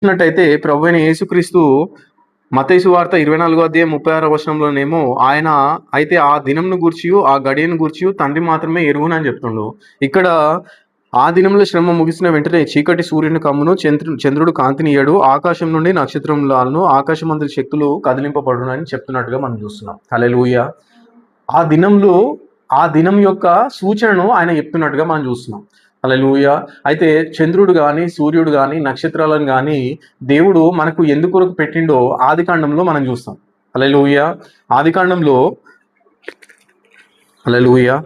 చూసినట్టయితే ప్రభువైన యేసుక్రీస్తు మత్తయి సువార్త 24వ అధ్యాయం 36వ వచనంలోనేమో ఆయన అయితే ఆ దినంను గూర్చియు ఆ గడియను గూర్చియు తండ్రి మాత్రమే ఎరుగునని చెప్తుండు. ఇక్కడ ఆ దినంలో శ్రమ ముగిసిన వెంటనే చీకటి సూర్యుని కమ్మును, చంద్రుడు కాంతినియ్యడు, ఆకాశం నుండి నక్షత్రములను ఆకాశమందలి శక్తులు కదిలింపబడునని చెప్తున్నట్టుగా మనం చూస్తున్నాం. హల్లెలూయా. ఆ దినంలో ఆ దినం యొక్క సూచనను ఆయన చెప్తున్నట్టుగా మనం చూస్తున్నాం. హల్లెలూయా. అయితే చంద్రుడు గాని, సూర్యుడు గాని, నక్షత్రాలను గాని దేవుడు మనకు ఎందుకొరకు పెట్టిండో ఆదికాండంలో మనం చూస్తాం. హల్లెలూయా. ఆదికాండంలో హల్లెలూయా.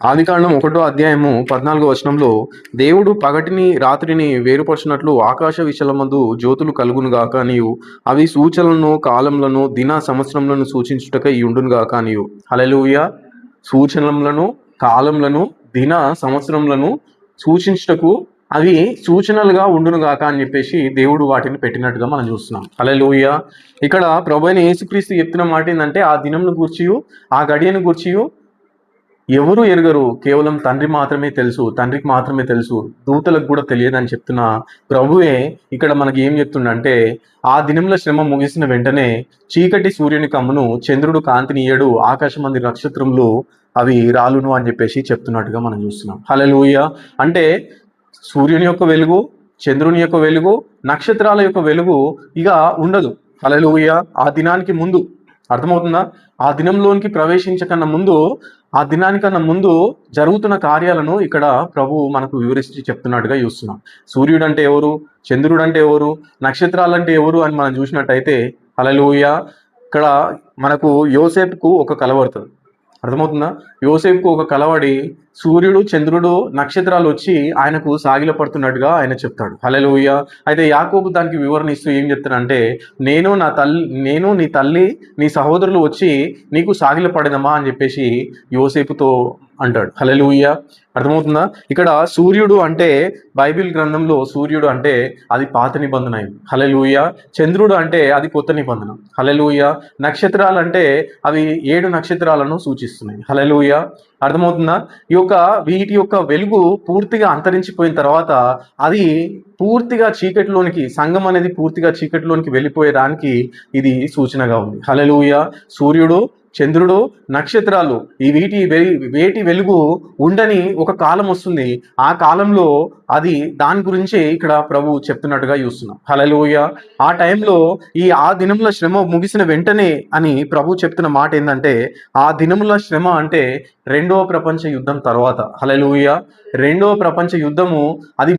ఆదికాండం 1వ అధ్యాయము 14వ వచనంలో దేవుడు పగటిని రాత్రిని వేరుపరచినట్లు ఆకాశ విశాలమందు జ్యోతులు కలుగును గాక నీవు అవి సూచనలను కాలములను దిన సంవత్సరములను సూచించుటకై ఉండును గాక నీవు. హల్లెలూయా. సూచనలను కాలములను దిన సంవత్సరములను సూచించుటకు అవి సూచనలుగా ఉండును గాక అని చెప్పేసి దేవుడు వాటిని పెట్టినట్టుగా మనం చూస్తున్నాం. హల్లెలూయా. ఇక్కడ ప్రభువైన యేసుక్రీస్తు చెప్తున్న మాట ఏంటంటే ఆ దినంను గూర్చియు ఆ గడియను గూర్చియు ఎవరు ఎరగరు, కేవలం తండ్రి మాత్రమే తెలుసు, తండ్రికి మాత్రమే తెలుసు, దూతలకు కూడా తెలియదని చెప్తున్న ప్రభువే ఇక్కడ మనకి ఏం చెప్తుండంటే ఆ దినంలో శ్రమ ముగిసిన వెంటనే చీకటి సూర్యుని కమ్మును, చంద్రుడు కాంతినియ్యడు, ఆకాశమంది నక్షత్రములు అవి రాలును అని చెప్పేసి చెప్తున్నట్టుగా మనం చూస్తున్నాం. హల్లెలూయా. అంటే సూర్యుని యొక్క వెలుగు, చంద్రుని యొక్క వెలుగు, నక్షత్రాల యొక్క వెలుగు ఇక ఉండదు. హల్లెలూయా. ఆ దినానికి ముందు అర్థమవుతుందా? ఆ దినంలోనికి ప్రవేశించకన్నా ముందు, ఆ దినానికన్నా ముందు జరుగుతున్న కార్యాలను ఇక్కడ ప్రభు మనకు వివరించి చెప్తున్నట్టుగా చూస్తున్నాం. సూర్యుడు అంటే ఎవరు, చంద్రుడు అంటే ఎవరు, నక్షత్రాలంటే ఎవరు అని మనం చూసినట్టయితే హల్లెలూయా ఇక్కడ మనకు యోసేపుకు ఒక కల పడుతుంది. అర్థమవుతుందా? యోసేపుకు ఒక కలవడి సూర్యుడు, చంద్రుడు, నక్షత్రాలు వచ్చి ఆయనకు సాగిల పడుతున్నట్టుగా ఆయన చెప్తాడు. హల్లెలూయా. అయితే యాకోబు దానికి వివరణ ఇస్తూ ఏం చెప్తానంటే నేను నీ తల్లి నీ సహోదరులు వచ్చి నీకు సాగిల పడదమా అని చెప్పేసి యోసేపుతో అంటాడు. హల్లెలూయా. అర్థమవుతుందా? ఇక్కడ సూర్యుడు అంటే బైబిల్ గ్రంథంలో సూర్యుడు అంటే అది పాత నిబంధన అయింది. హల్లెలూయా. చంద్రుడు అంటే అది కొత్త నిబంధన. హల్లెలూయా. నక్షత్రాలు అంటే అవి 7 నక్షత్రాలను సూచిస్తున్నాయి. హల్లెలూయా. అర్థమవుతుందా? వీటి యొక్క వెలుగు పూర్తిగా అంతరించిపోయిన తర్వాత అది పూర్తిగా చీకటిలోనికి, సంఘం అనేది పూర్తిగా చీకటిలోనికి వెళ్ళిపోయేదానికి ఇది సూచనగా ఉంది. హల్లెలూయా. సూర్యుడు, చంద్రుడు, నక్షత్రాలు ఈ వేటి వెలుగు ఉండని ఒక కాలం వస్తుంది. ఆ కాలంలో అది దాని గురించి ఇక్కడ ప్రభు చెప్తున్నట్టుగా చూస్తున్నాం. హల్లెలూయా. ఆ టైంలో ఆ దినంలో శ్రమ ముగిసిన వెంటనే అని ప్రభు చెప్తున్న మాట ఏంటంటే ఆ దినముల శ్రమ అంటే 2వ ప్రపంచ యుద్ధం తర్వాత. హల్లెలూయా. 2వ ప్రపంచ యుద్ధము అది